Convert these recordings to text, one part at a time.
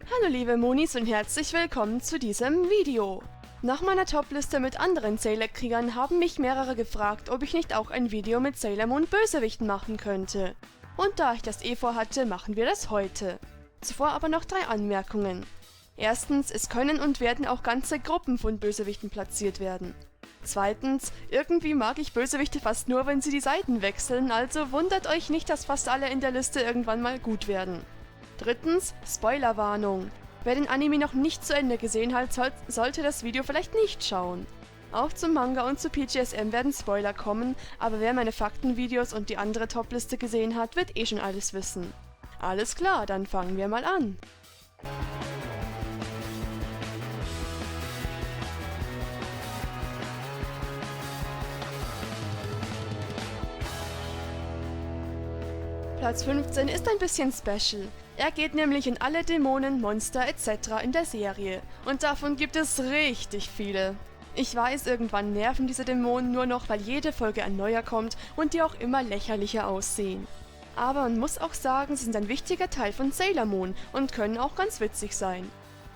Hallo liebe Monis und herzlich willkommen zu diesem Video. Nach meiner Topliste mit anderen Sailor-Kriegern haben mich mehrere gefragt, ob ich nicht auch ein Video mit Sailor Moon Bösewichten machen könnte. Und da ich das vorhatte, machen wir das heute. Zuvor aber noch 3 Anmerkungen. Erstens, es können und werden auch ganze Gruppen von Bösewichten platziert werden. Zweitens, irgendwie mag ich Bösewichte fast nur, wenn sie die Seiten wechseln, also wundert euch nicht, dass fast alle in der Liste irgendwann mal gut werden. Drittens, Spoilerwarnung. Wer den Anime noch nicht zu Ende gesehen hat, sollte das Video vielleicht nicht schauen. Auch zum Manga und zu PGSM werden Spoiler kommen, aber wer meine Faktenvideos und die andere Topliste gesehen hat, wird schon alles wissen. Alles klar, dann fangen wir mal an. Platz 15 ist ein bisschen special. Er geht nämlich in alle Dämonen, Monster etc. in der Serie. Und davon gibt es richtig viele. Ich weiß, irgendwann nerven diese Dämonen nur noch, weil jede Folge ein neuer kommt und die auch immer lächerlicher aussehen. Aber man muss auch sagen, sie sind ein wichtiger Teil von Sailor Moon und können auch ganz witzig sein.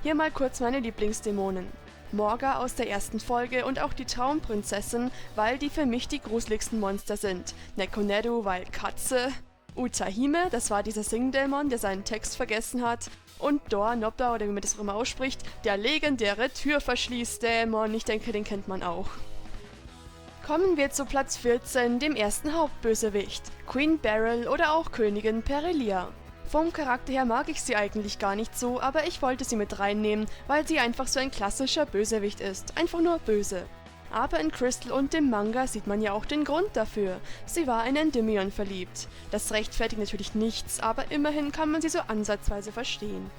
Hier mal kurz meine Lieblingsdämonen. Morga aus der ersten Folge und auch die Traumprinzessin, weil die für mich die gruseligsten Monster sind. Nekoneru, weil Katze. Utahime, das war dieser Singdämon, der seinen Text vergessen hat. Und Dor Nobda, oder wie man das auch immer ausspricht, der legendäre Türverschließdämon. Ich denke, den kennt man auch. Kommen wir zu Platz 14, dem ersten Hauptbösewicht. Queen Beryl oder auch Königin Perelia. Vom Charakter her mag ich sie eigentlich gar nicht so, aber ich wollte sie mit reinnehmen, weil sie einfach so ein klassischer Bösewicht ist. Einfach nur böse. Aber in Crystal und dem Manga sieht man ja auch den Grund dafür. Sie war in Endymion verliebt. Das rechtfertigt natürlich nichts, aber immerhin kann man sie so ansatzweise verstehen.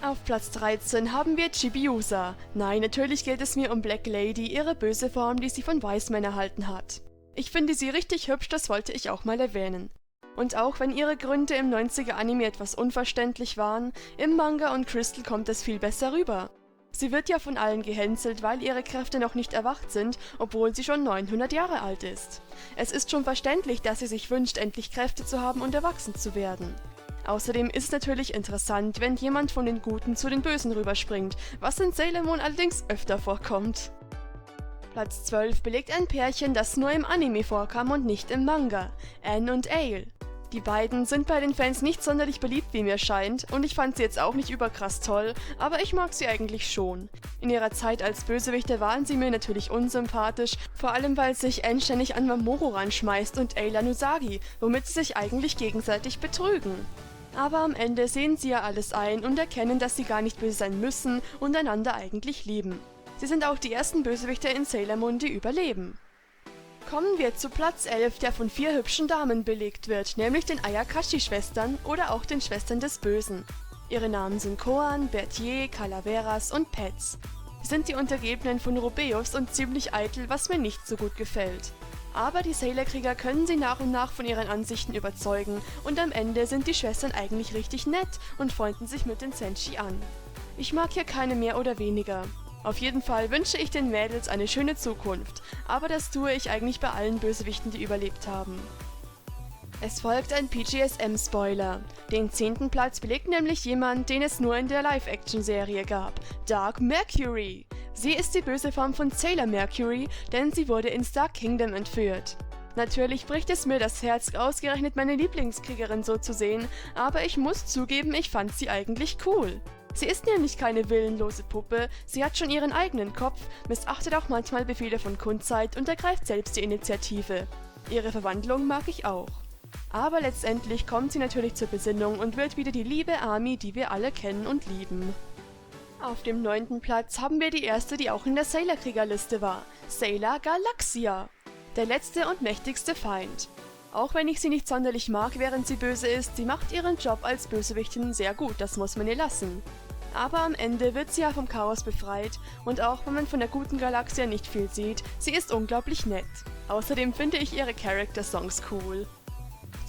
Auf Platz 13 haben wir Chibiusa. Nein, natürlich geht es mir um Black Lady, ihre böse Form, die sie von Wiseman erhalten hat. Ich finde sie richtig hübsch, das wollte ich auch mal erwähnen. Und auch wenn ihre Gründe im 90er-Anime etwas unverständlich waren, im Manga und Crystal kommt es viel besser rüber. Sie wird ja von allen gehänselt, weil ihre Kräfte noch nicht erwacht sind, obwohl sie schon 900 Jahre alt ist. Es ist schon verständlich, dass sie sich wünscht, endlich Kräfte zu haben und erwachsen zu werden. Außerdem ist es natürlich interessant, wenn jemand von den Guten zu den Bösen rüberspringt, was in Sailor Moon allerdings öfter vorkommt. Platz 12 belegt ein Pärchen, das nur im Anime vorkam und nicht im Manga, Anne und Ale. Die beiden sind bei den Fans nicht sonderlich beliebt, wie mir scheint, und ich fand sie jetzt auch nicht überkrass toll, aber ich mag sie eigentlich schon. In ihrer Zeit als Bösewichte waren sie mir natürlich unsympathisch, vor allem weil sich Anne ständig an Mamoru ranschmeißt und Ayla an Usagi, womit sie sich eigentlich gegenseitig betrügen. Aber am Ende sehen sie ja alles ein und erkennen, dass sie gar nicht böse sein müssen und einander eigentlich lieben. Sie sind auch die ersten Bösewichte in Sailor Moon, die überleben. Kommen wir zu Platz 11, der von 4 hübschen Damen belegt wird, nämlich den Ayakashi-Schwestern oder auch den Schwestern des Bösen. Ihre Namen sind Koan, Berthier, Calaveras und Pets. Sie sind die Untergebenen von Rubeus und ziemlich eitel, was mir nicht so gut gefällt. Aber die Sailor-Krieger können sie nach und nach von ihren Ansichten überzeugen und am Ende sind die Schwestern eigentlich richtig nett und freunden sich mit den Senshi an. Ich mag hier keine mehr oder weniger. Auf jeden Fall wünsche ich den Mädels eine schöne Zukunft, aber das tue ich eigentlich bei allen Bösewichten, die überlebt haben. Es folgt ein PGSM-Spoiler. Den 10. Platz belegt nämlich jemand, den es nur in der Live-Action-Serie gab, Dark Mercury. Sie ist die böse Form von Sailor Mercury, denn sie wurde ins Dark Kingdom entführt. Natürlich bricht es mir das Herz, ausgerechnet meine Lieblingskriegerin so zu sehen, aber ich muss zugeben, ich fand sie eigentlich cool. Sie ist nämlich keine willenlose Puppe, sie hat schon ihren eigenen Kopf, missachtet auch manchmal Befehle von Kundzeit und ergreift selbst die Initiative. Ihre Verwandlung mag ich auch. Aber letztendlich kommt sie natürlich zur Besinnung und wird wieder die liebe Ami, die wir alle kennen und lieben. Auf dem 9. Platz haben wir die erste, die auch in der Sailor-Kriegerliste war, Sailor Galaxia. Der letzte und mächtigste Feind. Auch wenn ich sie nicht sonderlich mag, während sie böse ist, sie macht ihren Job als Bösewichtin sehr gut, das muss man ihr lassen. Aber am Ende wird sie ja vom Chaos befreit und auch wenn man von der guten Galaxia nicht viel sieht, sie ist unglaublich nett. Außerdem finde ich ihre Character-Songs cool.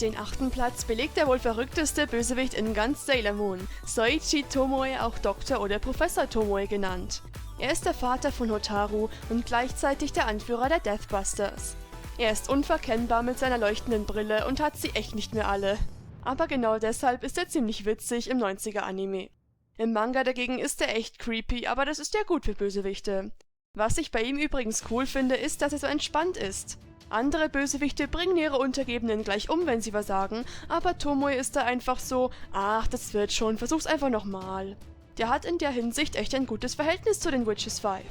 Den 8. Platz belegt der wohl verrückteste Bösewicht in ganz Sailor Moon, Soichi Tomoe, auch Dr. oder Professor Tomoe genannt. Er ist der Vater von Hotaru und gleichzeitig der Anführer der Deathbusters. Er ist unverkennbar mit seiner leuchtenden Brille und hat sie echt nicht mehr alle. Aber genau deshalb ist er ziemlich witzig im 90er-Anime. Im Manga dagegen ist er echt creepy, aber das ist ja gut für Bösewichte. Was ich bei ihm übrigens cool finde, ist, dass er so entspannt ist. Andere Bösewichte bringen ihre Untergebenen gleich um, wenn sie versagen, aber Tomoe ist da einfach so, ach, das wird schon, versuch's einfach nochmal. Der hat in der Hinsicht echt ein gutes Verhältnis zu den Witches 5.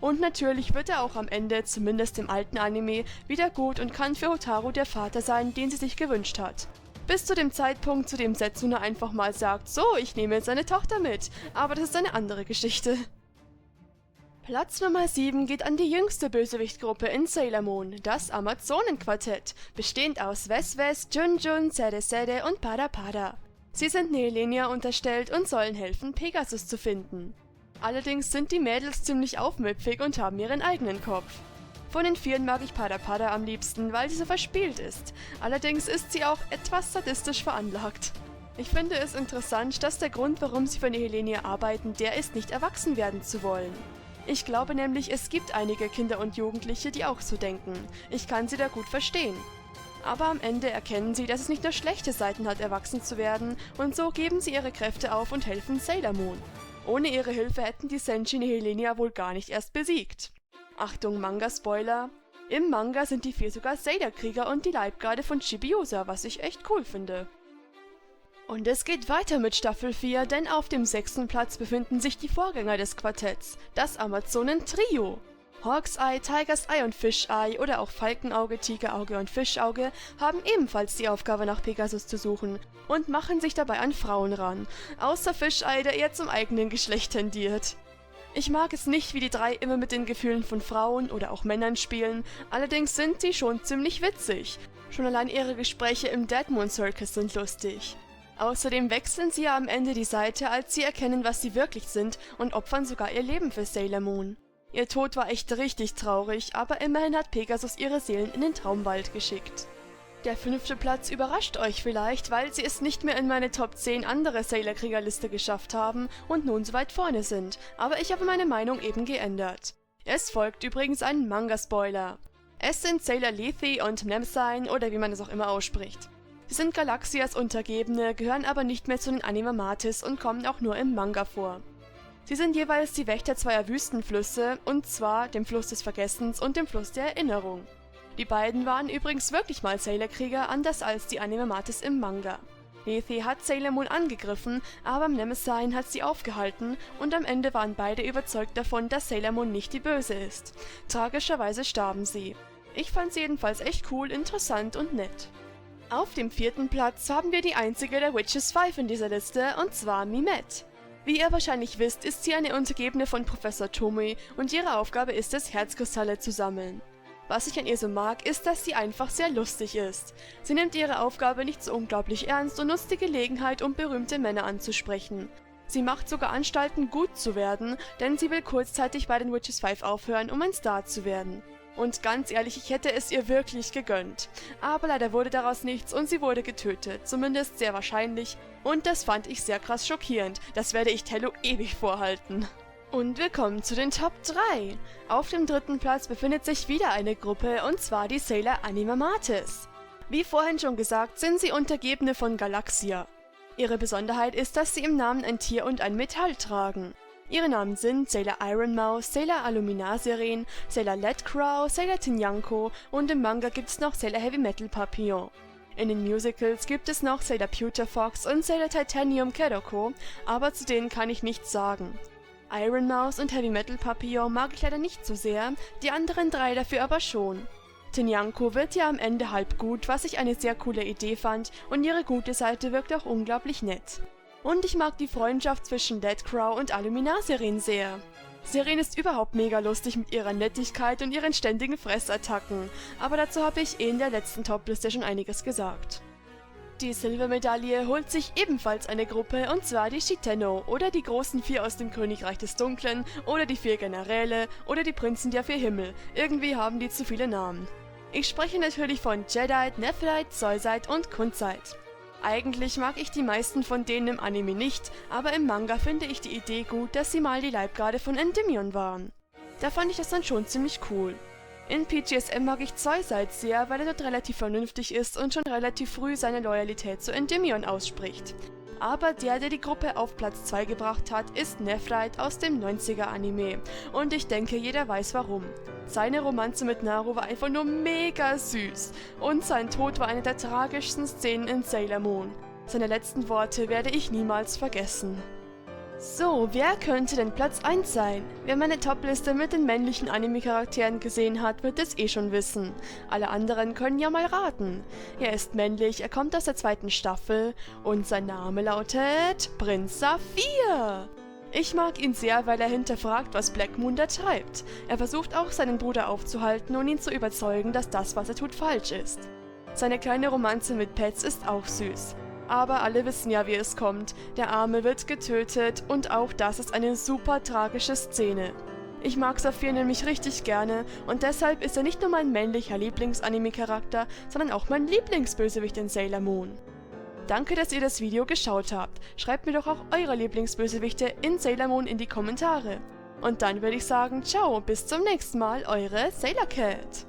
Und natürlich wird er auch am Ende, zumindest im alten Anime, wieder gut und kann für Hotaru der Vater sein, den sie sich gewünscht hat. Bis zu dem Zeitpunkt, zu dem Setsuna einfach mal sagt, so, ich nehme jetzt seine Tochter mit, aber das ist eine andere Geschichte. Platz Nummer 7 geht an die jüngste Bösewichtgruppe in Sailor Moon, das Amazonenquartett, bestehend aus Wes, Junjun, Sede und Pada. Sie sind Nehelenia unterstellt und sollen helfen, Pegasus zu finden. Allerdings sind die Mädels ziemlich aufmüpfig und haben ihren eigenen Kopf. Von den vieren mag ich Pada am liebsten, weil sie so verspielt ist. Allerdings ist sie auch etwas sadistisch veranlagt. Ich finde es interessant, dass der Grund, warum sie für Nehelenia arbeiten, der ist, nicht erwachsen werden zu wollen. Ich glaube nämlich, es gibt einige Kinder und Jugendliche, die auch so denken. Ich kann sie da gut verstehen. Aber am Ende erkennen sie, dass es nicht nur schlechte Seiten hat, erwachsen zu werden, und so geben sie ihre Kräfte auf und helfen Sailor Moon. Ohne ihre Hilfe hätten die Senshi Nehelenia wohl gar nicht erst besiegt. Achtung, Manga-Spoiler. Im Manga sind die vier sogar Sailor-Krieger und die Leibgarde von Chibiusa, was ich echt cool finde. Und es geht weiter mit Staffel 4, denn auf dem 6. Platz befinden sich die Vorgänger des Quartetts, das Amazonen-Trio. Hawk's Eye, Tiger's Eye und Fish Eye oder auch Falkenauge, Tigerauge und Fischauge haben ebenfalls die Aufgabe, nach Pegasus zu suchen und machen sich dabei an Frauen ran, außer Fish Eye, der eher zum eigenen Geschlecht tendiert. Ich mag es nicht, wie die drei immer mit den Gefühlen von Frauen oder auch Männern spielen, allerdings sind sie schon ziemlich witzig. Schon allein ihre Gespräche im Dead Moon Circus sind lustig. Außerdem wechseln sie ja am Ende die Seite, als sie erkennen, was sie wirklich sind und opfern sogar ihr Leben für Sailor Moon. Ihr Tod war echt richtig traurig, aber immerhin hat Pegasus ihre Seelen in den Traumwald geschickt. Der 5. Platz überrascht euch vielleicht, weil sie es nicht mehr in meine Top 10 andere Sailor-Krieger-Liste geschafft haben und nun so weit vorne sind, aber ich habe meine Meinung eben geändert. Es folgt übrigens ein Manga-Spoiler. Es sind Sailor Lethe und Mnemosyne oder wie man es auch immer ausspricht. Sie sind Galaxias Untergebene, gehören aber nicht mehr zu den Anima Matis und kommen auch nur im Manga vor. Sie sind jeweils die Wächter zweier Wüstenflüsse, und zwar dem Fluss des Vergessens und dem Fluss der Erinnerung. Die beiden waren übrigens wirklich mal Sailor-Krieger, anders als die Anima Matis im Manga. Lethe hat Sailor Moon angegriffen, aber Mnemosyne hat sie aufgehalten und am Ende waren beide überzeugt davon, dass Sailor Moon nicht die Böse ist. Tragischerweise starben sie. Ich fand sie jedenfalls echt cool, interessant und nett. Auf dem 4. Platz haben wir die einzige der Witches 5 in dieser Liste, und zwar Mimette. Wie ihr wahrscheinlich wisst, ist sie eine Untergebene von Professor Tomoe und ihre Aufgabe ist es, Herzkristalle zu sammeln. Was ich an ihr so mag, ist, dass sie einfach sehr lustig ist. Sie nimmt ihre Aufgabe nicht so unglaublich ernst und nutzt die Gelegenheit, um berühmte Männer anzusprechen. Sie macht sogar Anstalten, gut zu werden, denn sie will kurzzeitig bei den Witches 5 aufhören, um ein Star zu werden. Und ganz ehrlich, ich hätte es ihr wirklich gegönnt. Aber leider wurde daraus nichts und sie wurde getötet, zumindest sehr wahrscheinlich. Und das fand ich sehr krass schockierend. Das werde ich Tello ewig vorhalten. Und wir kommen zu den Top 3. Auf dem 3. Platz befindet sich wieder eine Gruppe, und zwar die Sailor Anima Matis. Wie vorhin schon gesagt, sind sie Untergebene von Galaxia. Ihre Besonderheit ist, dass sie im Namen ein Tier und ein Metall tragen. Ihre Namen sind Sailor Iron Mouse, Sailor Aluminasiren, Sailor Lead Crow, Sailor Tinyanko und im Manga gibt es noch Sailor Heavy Metal Papillon. In den Musicals gibt es noch Sailor Pewter Fox und Sailor Titanium Keroko, aber zu denen kann ich nichts sagen. Iron Mouse und Heavy Metal Papillon mag ich leider nicht so sehr, die anderen drei dafür aber schon. Tinyanko wird ja am Ende halb gut, was ich eine sehr coole Idee fand, und ihre gute Seite wirkt auch unglaublich nett. Und ich mag die Freundschaft zwischen Dead Crow und Aluminasiren sehr. Siren ist überhaupt mega lustig mit ihrer Nettigkeit und ihren ständigen Fressattacken, aber dazu habe ich in der letzten Topliste schon einiges gesagt. Die Silbermedaille holt sich ebenfalls eine Gruppe, und zwar die Shitenno oder die großen 4 aus dem Königreich des Dunklen oder die 4 Generäle oder die Prinzen der 4 Himmel. Irgendwie haben die zu viele Namen. Ich spreche natürlich von Jadeite, Nephrite, Zoisite und Kunzite. Eigentlich mag ich die meisten von denen im Anime nicht, aber im Manga finde ich die Idee gut, dass sie mal die Leibgarde von Endymion waren. Da fand ich das dann schon ziemlich cool. In PGSM mag ich Zoisite sehr, weil er dort relativ vernünftig ist und schon relativ früh seine Loyalität zu Endymion ausspricht. Aber der die Gruppe auf Platz 2 gebracht hat, ist Nephrite aus dem 90er-Anime. Und ich denke, jeder weiß warum. Seine Romanze mit Naru war einfach nur mega süß. Und sein Tod war eine der tragischsten Szenen in Sailor Moon. Seine letzten Worte werde ich niemals vergessen. So, wer könnte denn Platz 1 sein? Wer meine Topliste mit den männlichen Anime-Charakteren gesehen hat, wird es eh schon wissen. Alle anderen können ja mal raten. Er ist männlich, er kommt aus der 2. Staffel und sein Name lautet Prinz Saphir. Ich mag ihn sehr, weil er hinterfragt, was Black Moon da treibt. Er versucht auch, seinen Bruder aufzuhalten und ihn zu überzeugen, dass das, was er tut, falsch ist. Seine kleine Romanze mit Pets ist auch süß. Aber alle wissen ja, wie es kommt. Der Arme wird getötet und auch das ist eine super tragische Szene. Ich mag Saphir nämlich richtig gerne und deshalb ist er nicht nur mein männlicher Lieblings-Anime-Charakter, sondern auch mein Lieblingsbösewicht in Sailor Moon. Danke, dass ihr das Video geschaut habt. Schreibt mir doch auch eure Lieblingsbösewichte in Sailor Moon in die Kommentare. Und dann würde ich sagen, ciao, bis zum nächsten Mal, eure Sailor Cat.